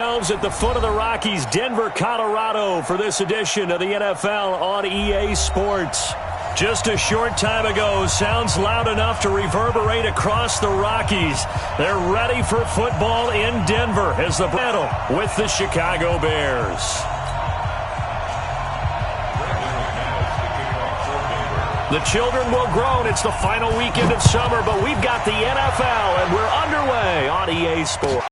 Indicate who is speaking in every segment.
Speaker 1: At the foot of the Rockies, Denver, Colorado, for this edition of the NFL on EA Sports. Just a short time ago, sounds loud enough to reverberate across the Rockies. They're ready for football in Denver as the battle with the Chicago Bears. The children will groan. It's the final weekend of summer, but we've got the NFL, and we're underway on EA Sports.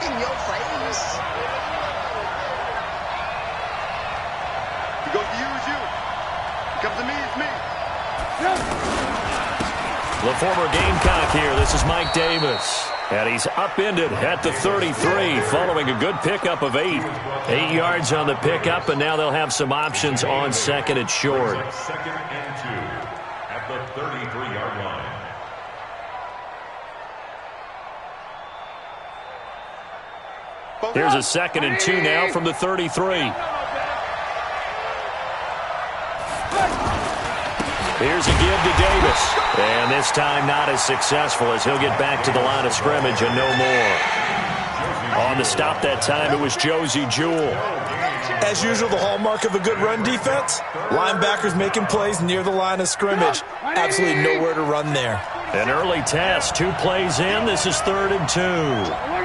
Speaker 2: In your face. He goes to you, it's you. He comes to me, it's me.
Speaker 1: The former Gamecock here. This is Mike Davis. And he's upended at the 33 following a good pickup of 8. 8 yards on the pickup, and now they'll have some options on second and short.
Speaker 3: Second and 2 at the 33-yard line.
Speaker 1: Here's a second and 2 now from the 33. Here's a give to Davis. And this time not as successful as he'll get back to the line of scrimmage and no more. On the stop that time, it was Josie Jewell.
Speaker 4: As usual, the hallmark of a good run defense, linebackers making plays near the line of scrimmage. Absolutely nowhere to run there.
Speaker 1: An early test, 2 plays in. This is 3rd and 2.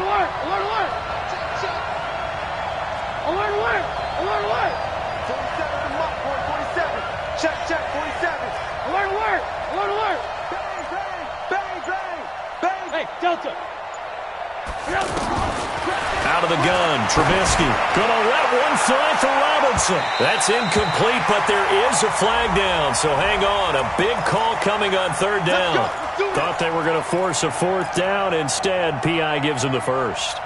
Speaker 5: Delta.
Speaker 1: Out of the gun, Trubisky. Gonna let one fly for Robinson. That's incomplete, but there is a flag down, so hang on. A big call coming on 3rd down. Thought they were going to force a 4th down. Instead, P.I. gives them the first.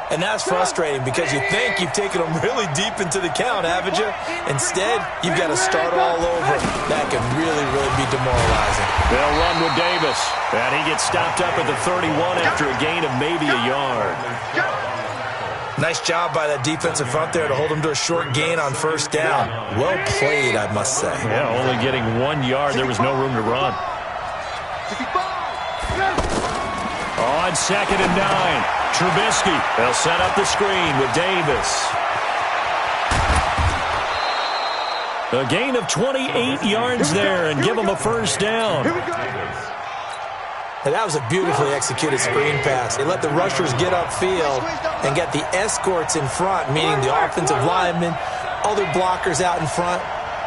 Speaker 4: And that's frustrating because you think you've taken them really deep into the count, haven't you? Instead, you've got to start all over. That can really, really be demoralizing.
Speaker 1: They'll run with Davis. And he gets stopped up at the 31 after a gain of maybe a yard.
Speaker 4: Nice job by that defensive front there to hold him to a short gain on 1st down. Well played, I must say.
Speaker 1: Yeah, only getting 1 yard. There was no room to run. On 2nd and 9. Trubisky. They'll set up the screen with Davis. A gain of 28 yards there and give them a 1st down.
Speaker 4: And that was a beautifully executed screen pass. They let the rushers get upfield and get the escorts in front, meaning the offensive linemen, other blockers out in front.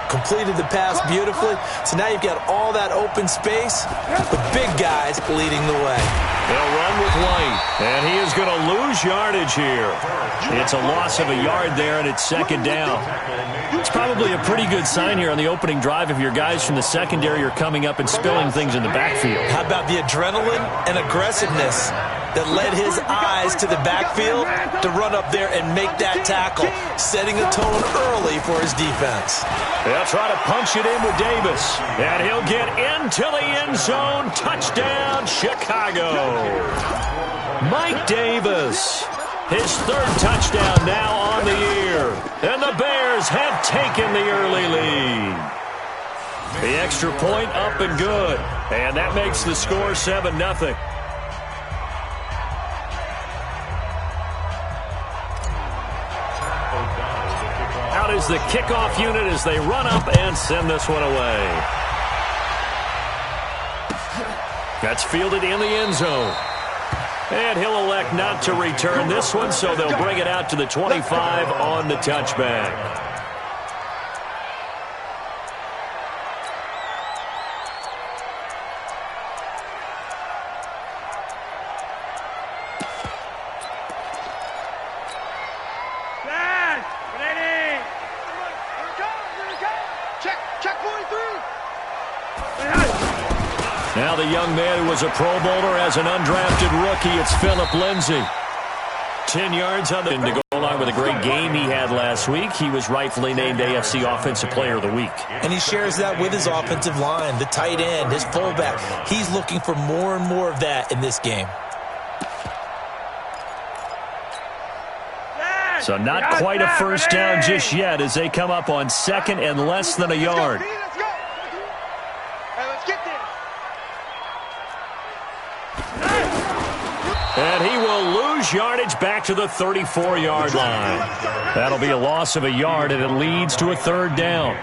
Speaker 4: Completed the pass beautifully. So now you've got all that open space, the big guys leading the way.
Speaker 1: They'll run with White, and he is going to lose yardage here. It's a loss of a yard there, and it's 2nd down. It's probably a pretty good sign here on the opening drive if your guys from the secondary are coming up and spilling things in the backfield.
Speaker 4: How about the adrenaline and aggressiveness that led his eyes to the backfield to run up there and make that tackle, setting a tone early for his defense.
Speaker 1: They'll try to punch it in with Davis, and he'll get into the end zone. Touchdown, Chicago. Mike Davis, his 3rd touchdown now on the year, and the Bears have taken the early lead. The extra point up and good, and that makes the score 7-0. Out is the kickoff unit as they run up and send this one away. That's fielded in the end zone. And he'll elect not to return this one, so they'll bring it out to the 25 on the touchback. Now the young man who was a Pro Bowler as an undrafted rookie, it's Phillip Lindsay. 10 yards on the to go along with a great game he had last week. He was rightfully named AFC Offensive Player of the Week.
Speaker 4: And he shares that with his offensive line, the tight end, his fullback. He's looking for more and more of that in this game.
Speaker 1: So not quite a first down just yet as they come up on second and less than a yard.
Speaker 2: Let's go. Hey, let's get there.
Speaker 1: And he will lose yardage back to the 34-yard line. That'll be a loss of a yard, and it leads to a third down.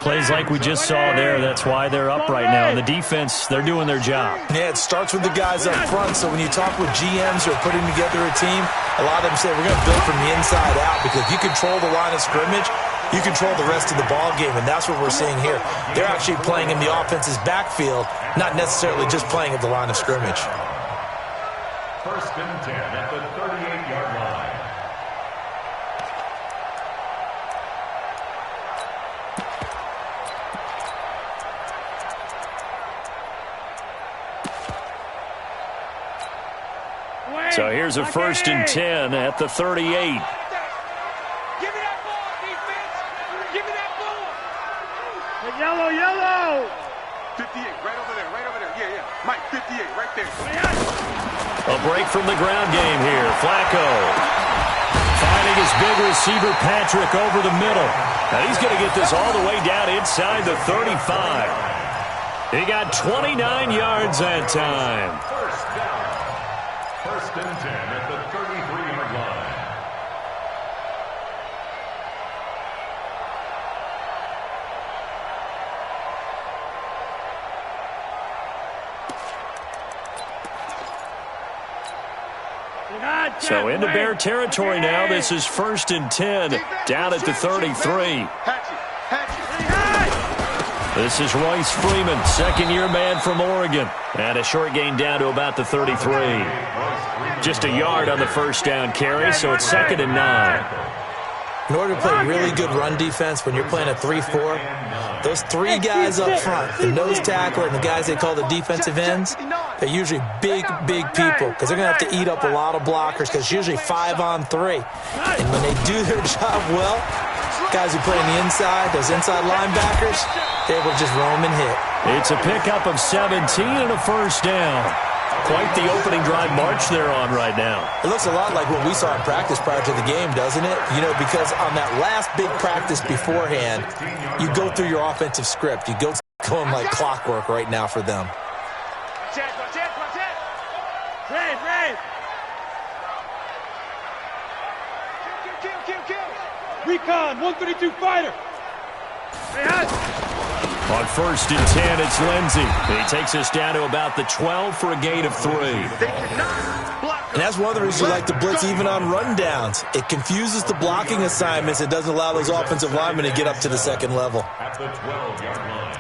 Speaker 1: Plays like we just saw there, that's why they're up right now. And the defense, they're doing their job.
Speaker 4: Yeah, it starts with the guys up front. So when you talk with GMs who are putting together a team, a lot of them say we're going to build from the inside out, because if you control the line of scrimmage, you control the rest of the ball game, and that's what we're seeing here. They're actually playing in the offense's backfield, not necessarily just playing at the line of scrimmage.
Speaker 3: First and 10 at the 38-yard line.
Speaker 1: So here's a first and 10 at the 38.
Speaker 2: Give me that ball, defense. Give me that ball.
Speaker 5: Yellow.
Speaker 2: 58, right over there. Yeah. Mike, 58, right there.
Speaker 1: A break from the ground game here. Flacco finding his big receiver Patrick over the middle. Now he's going to get this all the way down inside the 35. He got 29 yards that time.
Speaker 3: First and 10 at the 33-yard line.
Speaker 1: So into Bear territory now. This is first and 10 down at the 33. This is Royce Freeman, second-year man from Oregon. And a short gain down to about the 33. Just a yard on the first down carry, so it's second and 9.
Speaker 4: In order to play really good run defense when you're playing a 3-4, those three guys up front, the nose tackle and the guys they call the defensive ends, they're usually big people, because they're going to have to eat up a lot of blockers, because it's usually 5-on-3. And when they do their job well, guys who play on the inside, those inside linebackers, they're able to just roam and hit.
Speaker 1: It's a pickup of 17 and a first down. Quite the opening drive march they're on right now.
Speaker 4: It looks a lot like what we saw in practice prior to the game, doesn't it? You know, because on that last big practice beforehand, you go through your offensive script. You go going like clockwork right now for them.
Speaker 2: Watch it.
Speaker 5: Red.
Speaker 2: Kill.
Speaker 5: Recon, 132 fighter.
Speaker 1: On first and 10, it's Lindsey. He takes us down to about the 12 for a gain of 3.
Speaker 4: And that's one of the reasons you like to blitz even on rundowns. It confuses the blocking assignments. It doesn't allow those offensive linemen to get up to the second level.
Speaker 3: At the 12-yard line.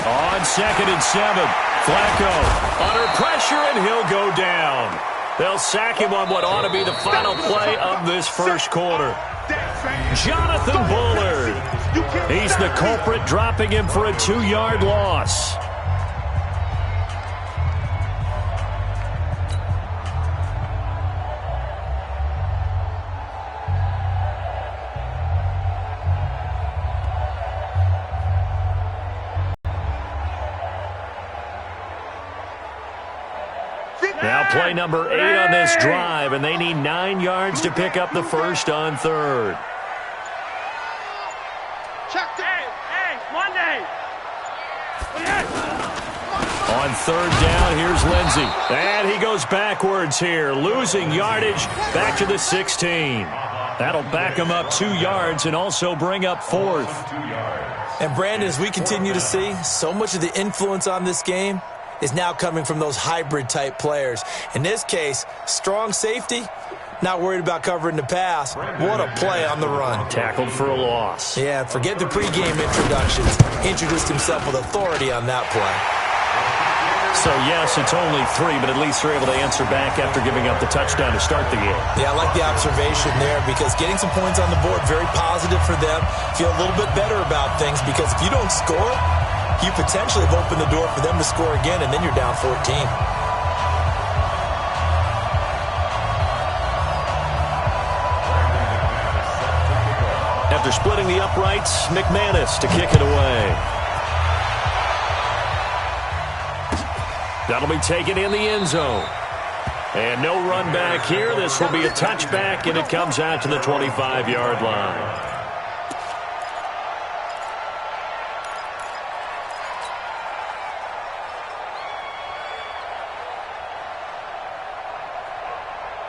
Speaker 1: On second and 7, Flacco under pressure, and he'll go down. They'll sack him on what ought to be the final play of this first quarter. Jonathan Bullard. He's the culprit, dropping him for a 2-yard loss. Now play number 8 on this drive, and they need 9 yards to pick up the first on third. On third down, here's Lindsey. And he goes backwards here, losing yardage back to the 16. That'll back him up 2 yards and also bring up fourth.
Speaker 4: And Brandon, as we continue to see, so much of the influence on this game is now coming from those hybrid-type players. In this case, strong safety, not worried about covering the pass. What a play on the run.
Speaker 1: Tackled for a loss.
Speaker 4: Yeah, forget the pregame introductions. Introduced himself with authority on that play.
Speaker 1: So, yes, it's only 3, but at least they're able to answer back after giving up the touchdown to start the game.
Speaker 4: Yeah, I like the observation there, because getting some points on the board, very positive for them. Feel a little bit better about things, because if you don't score, you potentially have opened the door for them to score again, and then you're down 14.
Speaker 1: After splitting the uprights, McManus to kick it away. That'll be taken in the end zone. And no run back here. This will be a touchback, and it comes out to the 25-yard line.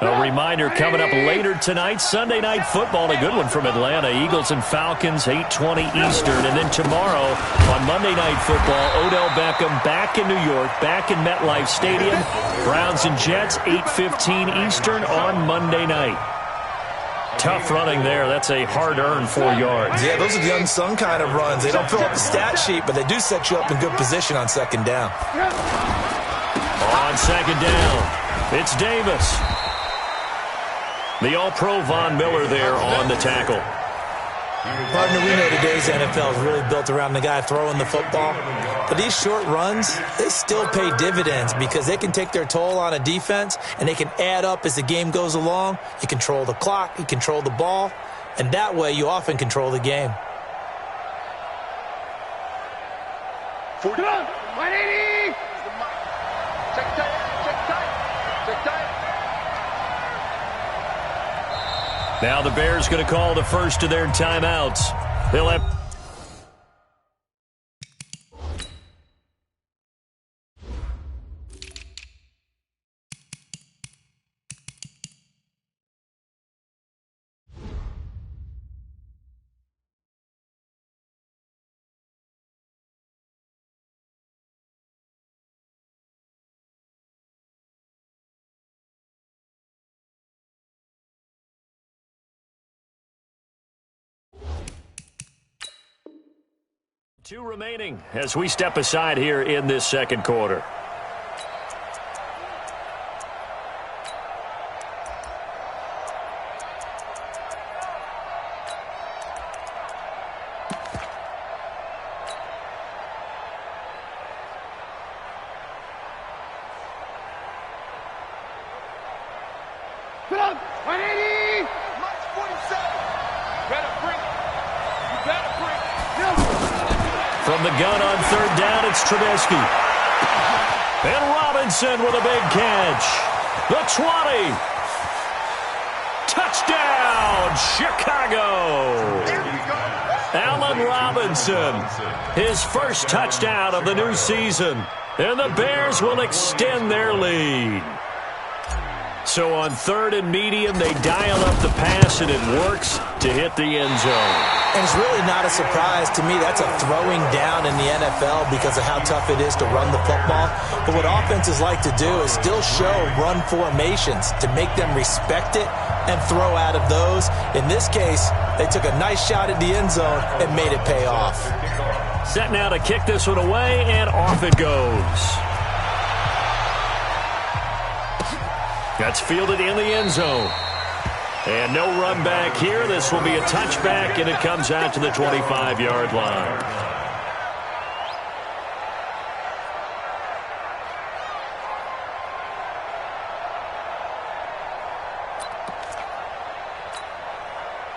Speaker 1: A reminder coming up later tonight, Sunday Night Football, a good one from Atlanta. Eagles and Falcons, 8:20 Eastern. And then tomorrow on Monday Night Football, Odell Beckham back in New York, back in MetLife Stadium. Browns and Jets, 8:15 Eastern on Monday night. Tough running there. That's a hard-earned 4 yards.
Speaker 4: Yeah, those are the unsung kind of runs. They don't fill up the stat sheet, but they do set you up in good position on second down.
Speaker 1: On second down, it's Davis. The All-Pro Von Miller there on the tackle.
Speaker 4: Partner, we know today's NFL is really built around the guy throwing the football. But these short runs, they still pay dividends because they can take their toll on a defense, and they can add up as the game goes along. You control the clock, you control the ball, and that way you often control the game.
Speaker 2: 40. 180. Check tight.
Speaker 1: Now the Bears going to call the first of their timeouts. They'll have... Two remaining as we step aside here in this second quarter.
Speaker 2: Put up. 180. March 47. Better bring it. You better bring it.
Speaker 1: From the gun on third down, it's Trubisky. And Robinson with a big catch. The 20. Touchdown, Chicago. Allen Robinson, his first touchdown of the new season. And the Bears will extend their lead. So on third and medium, they dial up the pass, and it works to hit the end zone.
Speaker 4: And it's really not a surprise to me. That's a throwing down in the NFL because of how tough it is to run the football. But what offenses like to do is still show run formations to make them respect it and throw out of those. In this case, they took a nice shot at the end zone and made it pay off.
Speaker 1: Set now to kick this one away, and off it goes. That's fielded in the end zone. And no run back here. This will be a touchback, and it comes out to the 25-yard line.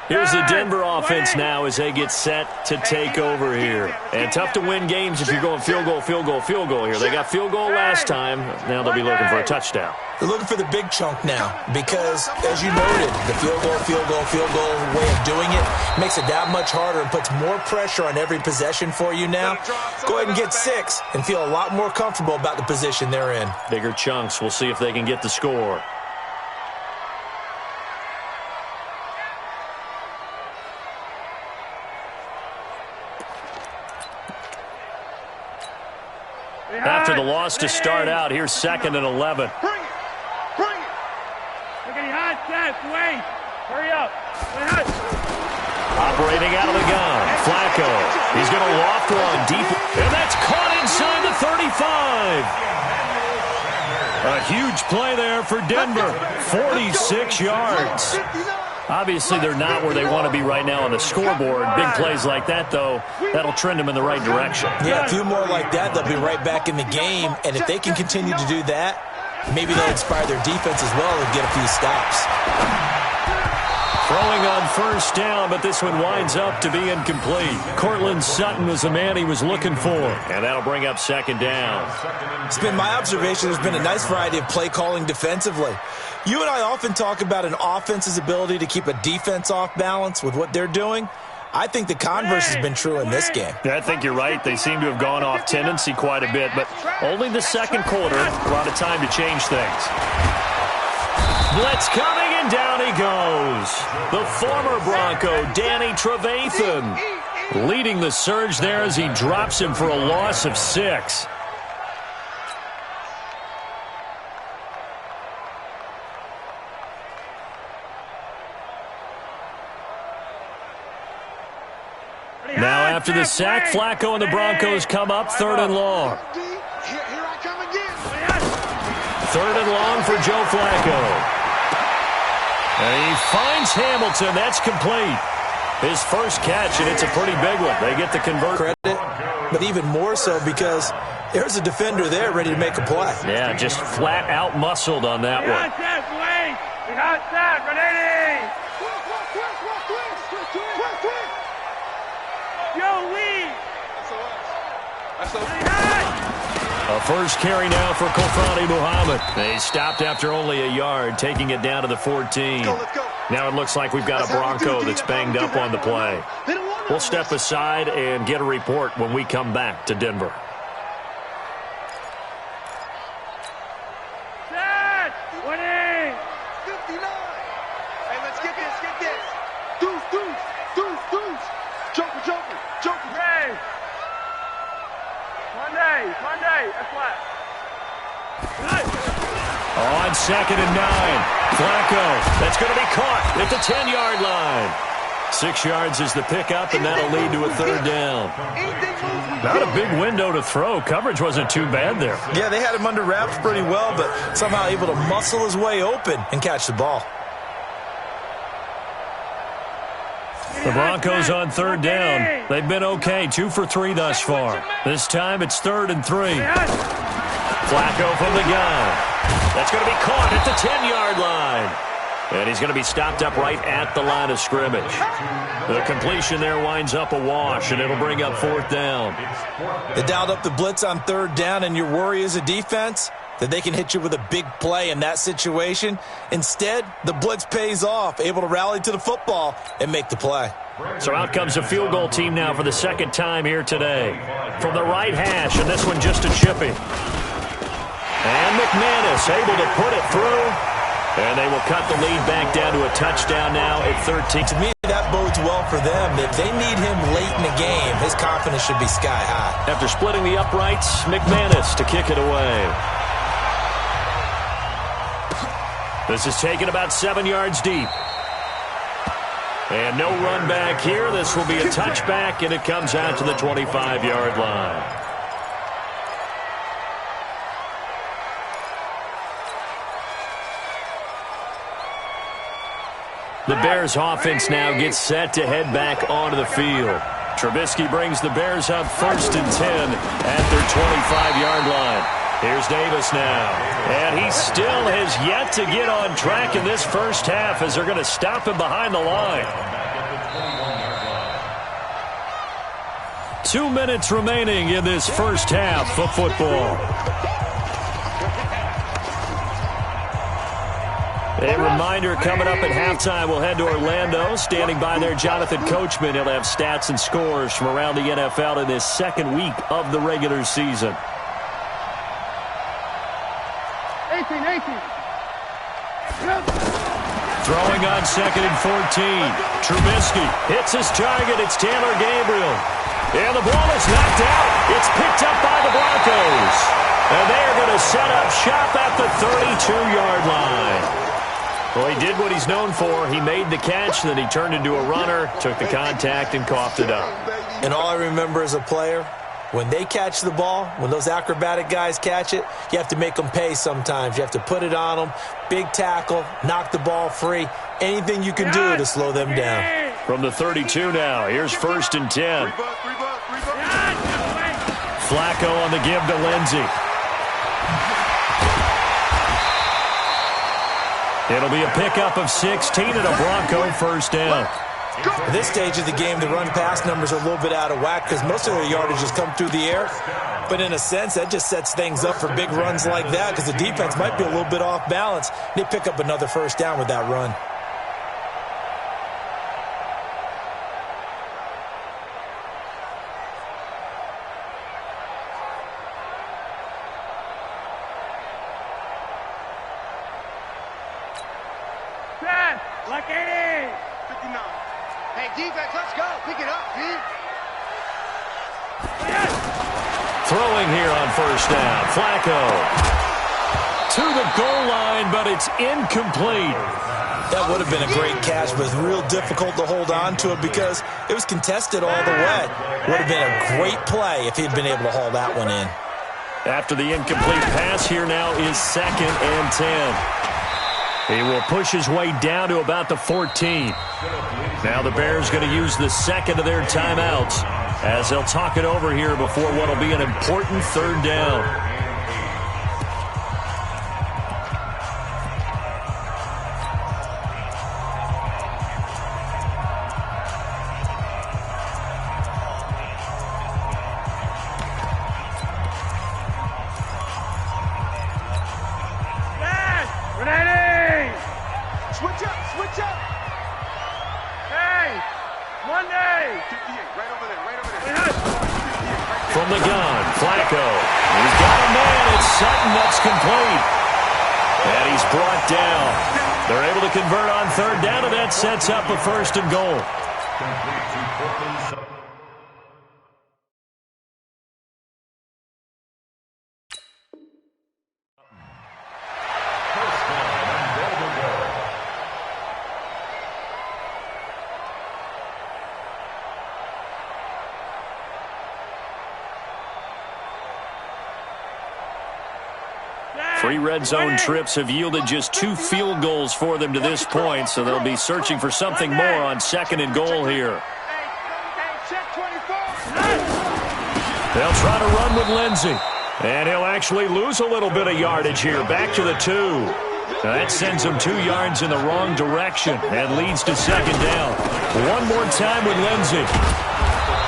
Speaker 1: Here's the Denver offense now as they get set to take over here. And tough to win games if you're going field goal here. They got field goal last time. Now they'll be looking for a touchdown.
Speaker 4: They're looking for the big chunk now because, as you noted, the field goal way of doing it makes it that much harder and puts more pressure on every possession for you now. Go ahead and get 6 and feel a lot more comfortable about the position they're in.
Speaker 1: Bigger chunks. We'll see if they can get the score. After the loss to start out, here's 2nd and 11.
Speaker 2: Bring it.
Speaker 5: Look at your hot set. Wait. Hurry up.
Speaker 1: Operating out of the gun, Flacco. He's going to loft one deep, and that's caught inside the 35. A huge play there for Denver, 46 yards. Obviously, they're not where they want to be right now on the scoreboard. Big plays like that, though, that'll trend them in the right direction.
Speaker 4: Yeah, a few more like that, they'll be right back in the game. And if they can continue to do that, maybe they'll inspire their defense as well and get a few stops.
Speaker 1: Throwing on first down, but this one winds up to be incomplete. Cortland Sutton was the man he was looking for, and that'll bring up second down.
Speaker 4: It's been my observation there's been a nice variety of play calling defensively. You and I often talk about an offense's ability to keep a defense off balance with what they're doing. I think the converse has been true in this game.
Speaker 1: I think you're right. They seem to have gone off tendency quite a bit, but only the second quarter, a lot of time to change things. Blitz coming, and down he goes. The former Bronco, Danny Trevathan, leading the surge there as he drops him for a loss of 6. Now after the sack, Flacco and the Broncos come up 3rd and long. 3rd and long for Joe Flacco. And he finds Hamilton. That's complete. His first catch, and it's a pretty big one. They get the conversion.
Speaker 4: Credit, but even more so because there's a defender there ready to make a play.
Speaker 1: Yeah, just flat out muscled on that one. A first carry now for Kofani Muhammad. They stopped after only a yard, taking it down to the 14.
Speaker 2: Let's go.
Speaker 1: Now it looks like we've got a Bronco that's banged up on the play. We'll step aside and get a report when we come back to Denver.
Speaker 5: Set! 20!
Speaker 2: 59. Hey, let's get this. Deuce. Joker.
Speaker 5: Ray! Monday, that's what.
Speaker 1: On 2nd and 9. Flacco. That's going to be caught at the 10-yard line. 6 yards is the pickup, and that'll lead to a 3rd down. Not a big window to throw. Coverage wasn't too bad there.
Speaker 4: Yeah, they had him under wraps pretty well, but somehow able to muscle his way open and catch the ball.
Speaker 1: The Broncos on 3rd down. They've been okay, 2 for 3 thus far. This time it's 3rd and 3. Flacco from the gun. That's going to be caught at the 10-yard line. And he's going to be stopped up right at the line of scrimmage. The completion there winds up a wash, and it'll bring up 4th down.
Speaker 4: They dialed up the blitz on 3rd down, and your worry as a defense that they can hit you with a big play in that situation. Instead, the blitz pays off, able to rally to the football and make the play.
Speaker 1: So out comes a field goal team now for the 2nd time here today. From the right hash, and this one just a chipping. And McManus able to put it through. And they will cut the lead back down to a touchdown now at 13.
Speaker 4: To me, that bodes well for them. If they need him late in the game, his confidence should be sky high.
Speaker 1: After splitting the uprights, McManus to kick it away. This is taken about 7 yards deep. And no run back here. This will be a touchback, and it comes out to the 25-yard line. The Bears offense now gets set to head back onto the field. Trubisky brings the Bears up 1st and 10 at their 25-yard line. Here's Davis now. And he still has yet to get on track in this first half as they're going to stop him behind the line. 2 minutes remaining in this first half of football. A reminder, coming up at halftime, we'll head to Orlando. Standing by there, Jonathan Coachman. He'll have stats and scores from around the NFL in this 2nd week of the regular season.
Speaker 5: 18.
Speaker 1: Throwing on 2nd and 14. Trubisky hits his target. It's Taylor Gabriel. And the ball is knocked out. It's picked up by the Broncos. And they are going to set up shop at the 32-yard line. Well, he did what he's known for. He made the catch, then he turned into a runner, took the contact, and coughed it up.
Speaker 4: And all I remember as a player, when they catch the ball, when those acrobatic guys catch it, you have to make them pay sometimes. You have to put it on them, big tackle, knock the ball free, anything you can do to slow them down.
Speaker 1: From the 32 now, here's 1st and 10. Flacco on the give to Lindsey. It'll be a pickup of 16 and a Bronco first down.
Speaker 4: At this stage of the game, the run-pass numbers are a little bit out of whack because most of their yardage has come through the air. But in a sense, that just sets things up for big runs like that because the defense might be a little bit off balance. They pick up another first down with that run.
Speaker 5: Like 80.
Speaker 2: 59. Hey, defense, let's go. Pick it up, dude.
Speaker 1: Throwing here on first down. Flacco to the goal line, but it's incomplete.
Speaker 4: That would have been a great catch, but it's real difficult to hold on to it because it was contested all the way. Would have been a great play if he'd been able to haul that one in.
Speaker 1: After the incomplete pass, here now is 2nd and 10. He will push his way down to about the 14. Now the Bears going to use the second of their timeouts as they'll talk it over here before what will be an important third down.
Speaker 2: Switch up.
Speaker 5: Hey, Monday.
Speaker 2: 58, right over there.
Speaker 1: From the gun, Flacco. He's got a man. It's Sutton that's complete. And he's brought down. They're able to convert on third down, and that sets up a 1st and goal. Three red zone trips have yielded just 2 field goals for them to this point, so they'll be searching for something more on 2nd and goal here. They'll try to run with Lindsey, and he'll actually lose a little bit of yardage here, back to the 2. Now that sends him 2 yards in the wrong direction and leads to 2nd down. One more time with Lindsey.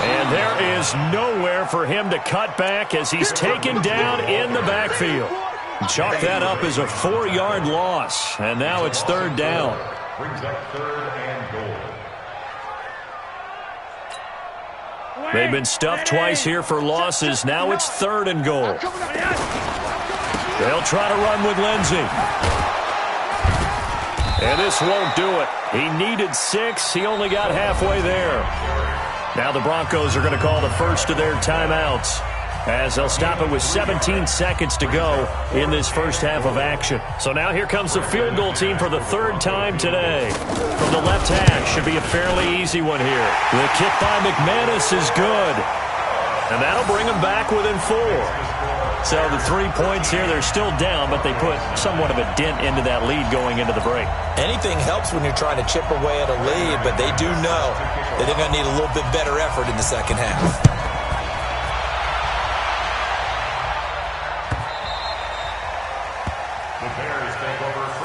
Speaker 1: And there is nowhere for him to cut back as he's taken down in the backfield. Chalk that up as a 4-yard loss, and now it's 3rd down.
Speaker 3: Brings up 3rd and goal.
Speaker 1: They've been stuffed twice here for losses. Now it's 3rd and goal. They'll try to run with Lindsey. And this won't do it. He needed 6. He only got halfway there. Now the Broncos are going to call the first of their timeouts, as they'll stop it with 17 seconds to go in this first half of action. So now here comes the field goal team for the 3rd time today. From the left hash, should be a fairly easy one here. The kick by McManus is good, and that'll bring them back within 4. So the 3 points here, they're still down, but they put somewhat of a dent into that lead going into the break.
Speaker 4: Anything helps when you're trying to chip away at a lead, but they do know that they're going to need a little bit better effort in the second half.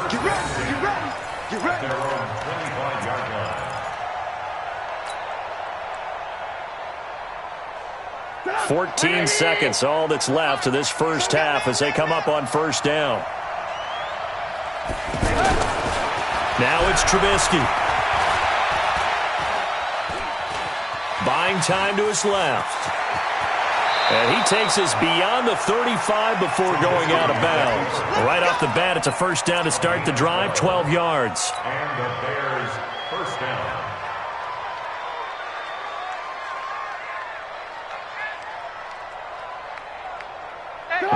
Speaker 2: Get ready.
Speaker 3: Their own 25-yard line.
Speaker 1: 14 seconds, all that's left to this first half as they come up on 1st down. Now it's Trubisky. Buying time to his left. And he takes us beyond the 35 before going out of bounds. Right off the bat, it's a 1st down to start the drive, 12 yards.
Speaker 3: And the Bears' 1st down.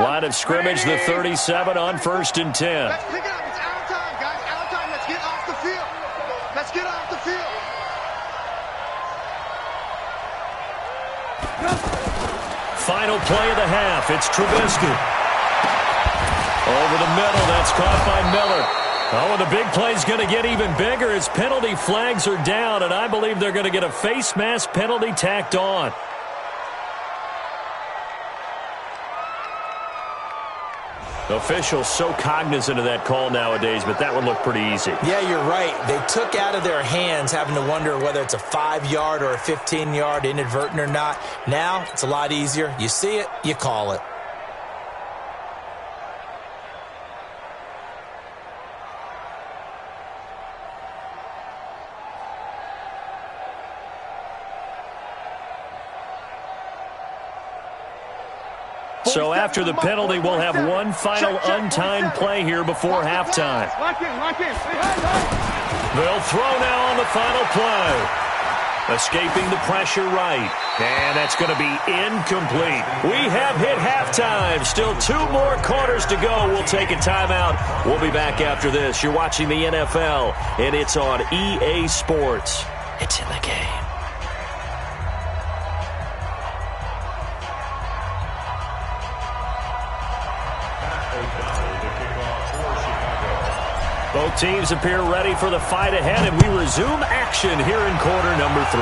Speaker 1: Line of scrimmage, the 37 on 1st and 10.
Speaker 2: Let's pick it up. It's our time, guys. Our time. Let's get off the field. Let's get off the field.
Speaker 1: Final play of the half. It's Trubisky. Over the middle. That's caught by Miller. Oh, and the big play's going to get even bigger as penalty flags are down, and I believe they're going to get a face mask penalty tacked on. Officials so cognizant of that call nowadays, but that one looked pretty easy.
Speaker 4: Yeah, you're right. They took out of their hands having to wonder whether it's a 5-yard or a 15-yard, inadvertent or not. Now, it's a lot easier. You see it, you call it.
Speaker 1: So after the penalty, we'll have one final untimed play here before halftime.
Speaker 2: Lock in.
Speaker 1: They'll throw now on the final play. Escaping the pressure right. And that's going to be incomplete. We have hit halftime. Still 2 more quarters to go. We'll take a timeout. We'll be back after this. You're watching the NFL, and it's on EA Sports. It's in the game. Both teams appear ready for the fight ahead, and we resume action here in quarter number 3.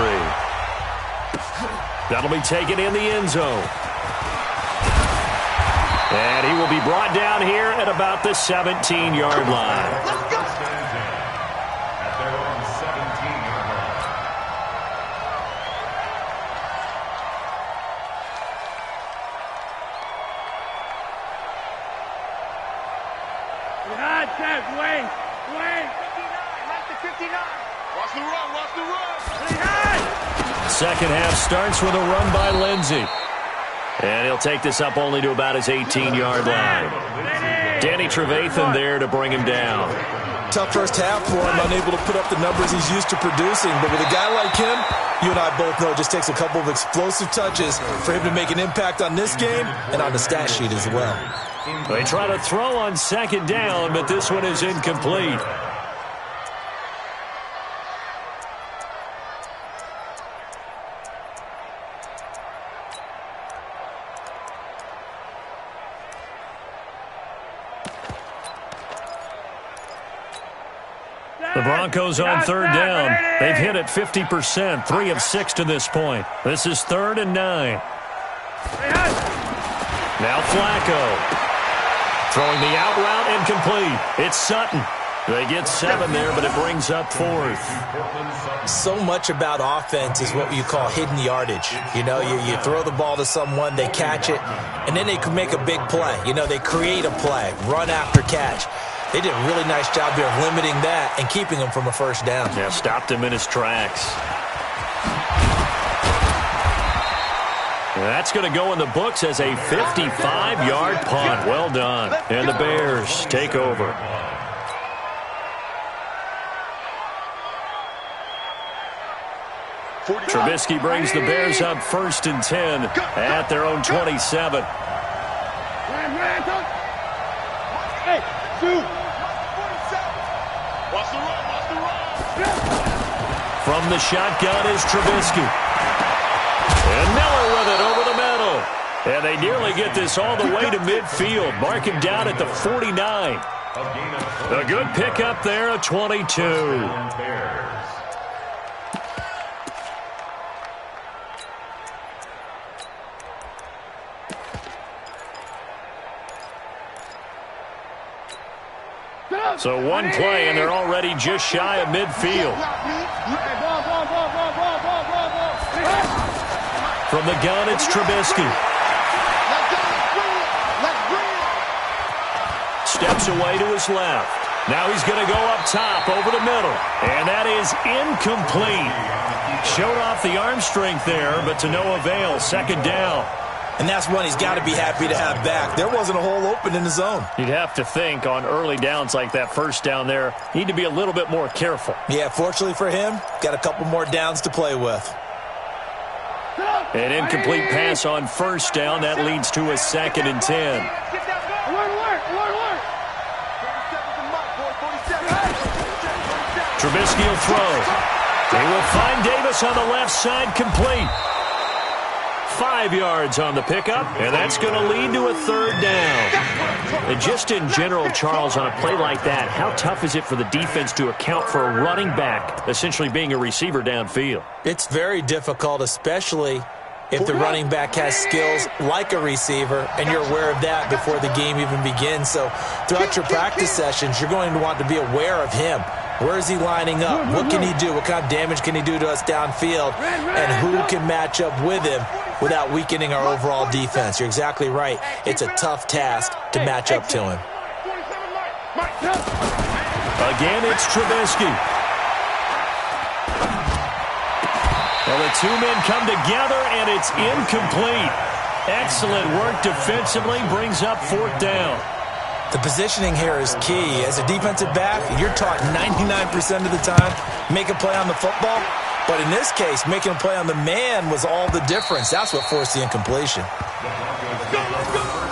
Speaker 1: That'll be taken in the end zone. And he will be brought down here at about the 17-yard line.
Speaker 3: At their own 17-yard line.
Speaker 5: Wait.
Speaker 2: 59, that's the 59. Watch the run.
Speaker 1: Second half starts with a run by Lindsey. And he'll take this up only to about his 18-yard line. Danny Trevathan there to bring him down.
Speaker 4: Tough first half for him, unable to put up the numbers he's used to producing. But with a guy like him, you and I both know it just takes a couple of explosive touches for him to make an impact on this game and on the stat sheet as well.
Speaker 1: They try to throw on second down, but this one is incomplete. The Broncos on third down. They've hit it 50%, 3 of 6 to this point. This is 3rd and 9. Now Flacco. Throwing the out route incomplete. It's Sutton. They get 7 there, but it brings up 4th.
Speaker 4: So much about offense is what you call hidden yardage. You know, you throw the ball to someone, they catch it, and then they can make a big play. You know, they create a play, run after catch. They did a really nice job there of limiting that and keeping him from a first down.
Speaker 1: Yeah, stopped him in his tracks. That's going to go in the books as a 55-yard punt. Well done. And the Bears take over. Trubisky brings the Bears up 1st and 10 at their own 27.
Speaker 2: Hey, shoot. Watch the run.
Speaker 1: From the shotgun is Trubisky. And Miller with it over the middle. And they nearly get this all the way to midfield. Mark him down at the 49. A good pickup there, a 22. So one play, and they're already just shy of midfield. From the gun, it's Trubisky. Steps away to his left. Now he's going to go up top over the middle. And that is incomplete. Showed off the arm strength there, but to no avail. 2nd down.
Speaker 4: And that's one he's got to be happy to have back. There wasn't a hole open in the zone.
Speaker 1: You'd have to think on early downs like that first down there, need to be a little bit more careful.
Speaker 4: Yeah, fortunately for him, got a couple more downs to play with.
Speaker 1: An incomplete pass on 1st down. That leads to a 2nd and 10. Trubisky will throw. He will find Davis on the left side, complete. 5 yards on the pickup, and that's going to lead to a 3rd down. And just in general, Charles, on a play like that, how tough is it for the defense to account for a running back essentially being a receiver downfield?
Speaker 4: It's very difficult, especially if the running back has skills like a receiver, and you're aware of that before the game even begins. So throughout your practice sessions, you're going to want to be aware of him. Where is he lining up? What can he do? What kind of damage can he do to us downfield? And who can match up with him without weakening our overall defense? You're exactly right. It's a tough task to match up to him.
Speaker 1: Again, it's Trubisky. Well, the two men come together, and it's incomplete. Excellent work defensively, brings up 4th down.
Speaker 4: The positioning here is key. As a defensive back, you're taught 99% of the time, make a play on the football. But in this case, making a play on the man was all the difference. That's what forced the incompletion.
Speaker 2: Let's go.